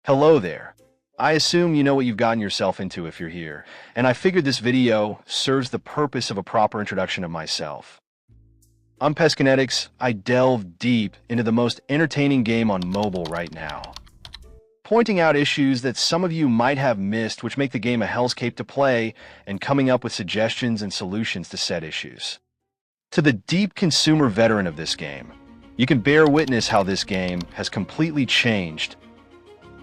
Hello there. I assume you know what you've gotten yourself into if you're here, and I figured this video serves the purpose of a proper introduction of myself. I'm PesKinetix. I delve deep into the most entertaining game on mobile right now, pointing out issues that some of you might have missed which make the game a hellscape to play, and coming up with suggestions and solutions to said issues. To the deep consumer veteran of this game, you can bear witness how this game has completely changed.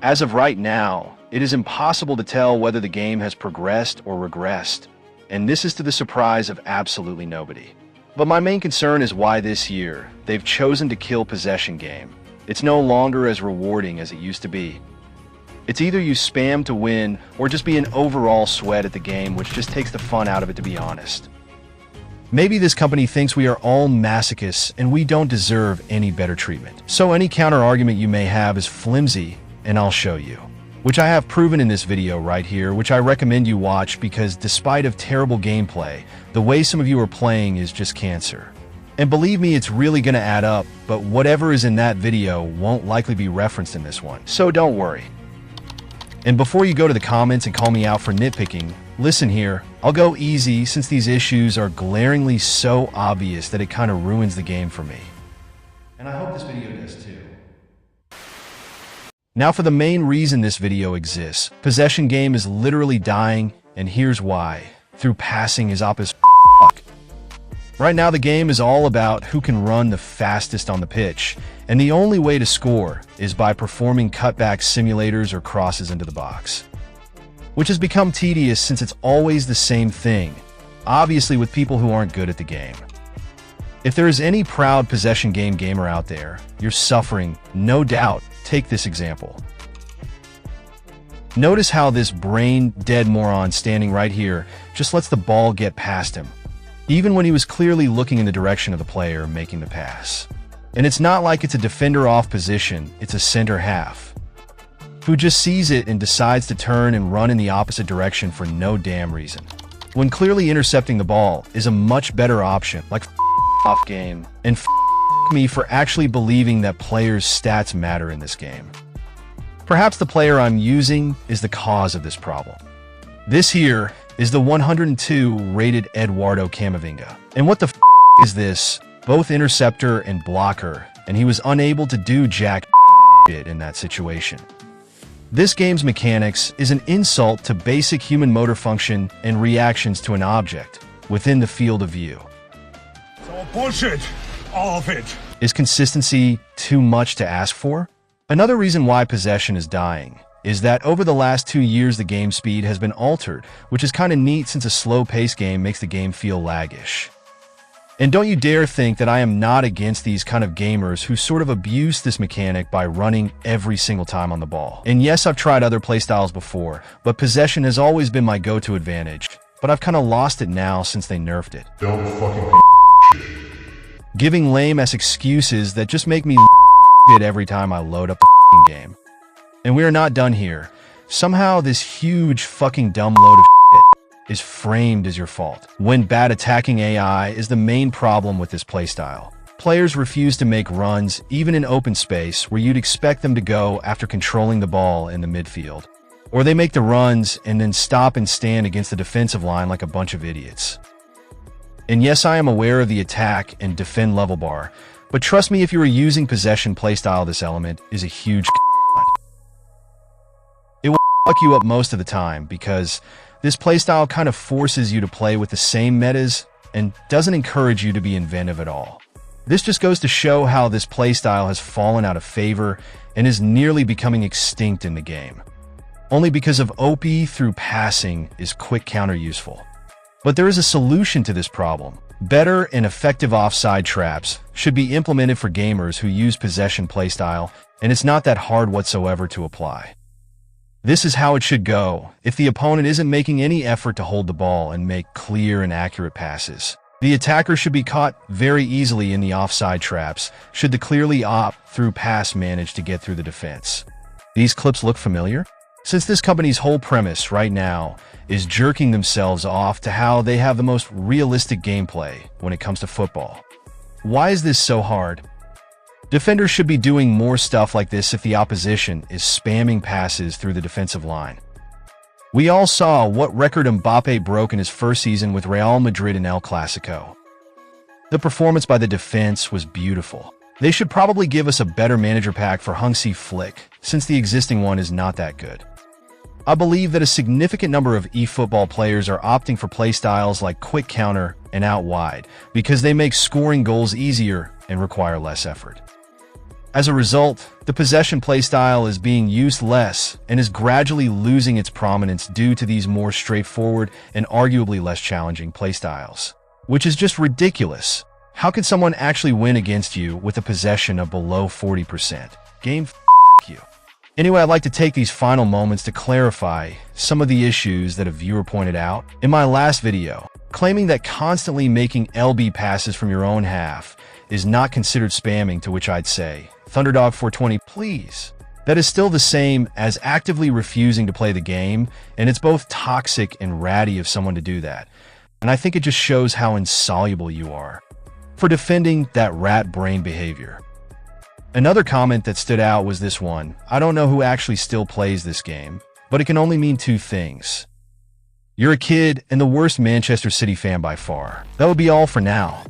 As of right now, it is impossible to tell whether the game has progressed or regressed, and this is to the surprise of absolutely nobody. But my main concern is why this year they've chosen to kill possession game. It's no longer as rewarding as it used to be. It's either you spam to win or just be an overall sweat at the game, which just takes the fun out of it, to be honest. Maybe this company thinks we are all masochists and we don't deserve any better treatment. So any counter-argument you may have is flimsy, and I'll show you. Which I have proven in this video right here, which I recommend you watch because despite of terrible gameplay, the way some of you are playing is just cancer. And believe me, it's really gonna add up, but whatever is in that video won't likely be referenced in this one, so don't worry. And before you go to the comments and call me out for nitpicking, listen here, I'll go easy since these issues are glaringly so obvious that it kind of ruins the game for me. And I hope this video does too. Now for the main reason this video exists. Possession game is literally dying, and here's why. Through passing is op as fuck. Right now the game is all about who can run the fastest on the pitch, and the only way to score is by performing cutback simulators or crosses into the box. Which has become tedious since it's always the same thing, obviously with people who aren't good at the game. If there is any proud possession game gamer out there, you're suffering, no doubt. Take this example. Notice how this brain-dead moron standing right here just lets the ball get past him, even when he was clearly looking in the direction of the player making the pass. And it's not like it's a defender off position, it's a center half, who just sees it and decides to turn and run in the opposite direction for no damn reason, when clearly intercepting the ball is a much better option, like off game, and me for actually believing that players' stats matter in this game. Perhaps the player I'm using is the cause of this problem. This here is the 102 rated Eduardo Camavinga. And what the is this? Both interceptor and blocker, and he was unable to do jack shit in that situation. This game's mechanics is an insult to basic human motor function and reactions to an object within the field of view. It's all bullshit! All of it! Is consistency too much to ask for? Another reason why possession is dying is that over the last 2 years the game speed has been altered, which is kinda neat since a slow-paced game makes the game feel laggish. And don't you dare think that I am not against these kind of gamers who sort of abuse this mechanic by running every single time on the ball. And yes, I've tried other playstyles before, but possession has always been my go-to advantage, but I've kinda lost it now since they nerfed it. Don't fucking giving lame-ass excuses that just make me it every time I load up the game. And we are not done here. Somehow this huge fucking dumb load of is framed as your fault, when bad attacking AI is the main problem with this playstyle. Players refuse to make runs even in open space where you'd expect them to go after controlling the ball in the midfield. Or they make the runs and then stop and stand against the defensive line like a bunch of idiots. And yes, I am aware of the attack and defend level bar, but trust me, if you are using possession playstyle, this element is a huge it will fuck you up most of the time because this playstyle kind of forces you to play with the same metas and doesn't encourage you to be inventive at all. This just goes to show how this playstyle has fallen out of favor and is nearly becoming extinct in the game. Only because of OP through passing is quick counter useful. But there is a solution to this problem. Better and effective offside traps should be implemented for gamers who use possession playstyle, and it's not that hard whatsoever to apply. This is how it should go if the opponent isn't making any effort to hold the ball and make clear and accurate passes. The attacker should be caught very easily in the offside traps should the clearly through pass manage to get through the defense. These clips look familiar? Since this company's whole premise right now is jerking themselves off to how they have the most realistic gameplay when it comes to football. Why is this so hard? Defenders should be doing more stuff like this if the opposition is spamming passes through the defensive line. We all saw what record Mbappe broke in his first season with Real Madrid in El Clasico. The performance by the defense was beautiful. They should probably give us a better manager pack for Hansi Flick, since the existing one is not that good. I believe that a significant number of eFootball players are opting for playstyles like quick counter and out wide because they make scoring goals easier and require less effort. As a result, the possession playstyle is being used less and is gradually losing its prominence due to these more straightforward and arguably less challenging playstyles, which is just ridiculous. How could someone actually win against you with a possession of below 40%? Game, you. Anyway, I'd like to take these final moments to clarify some of the issues that a viewer pointed out in my last video, claiming that constantly making LB passes from your own half is not considered spamming, to which I'd say, Thunderdog420, please. That is still the same as actively refusing to play the game, and it's both toxic and ratty of someone to do that. And I think it just shows how insoluble you are for defending that rat brain behavior. Another comment that stood out was this one. I don't know who actually still plays this game, but it can only mean two things. You're a kid and the worst Manchester City fan by far. That would be all for now.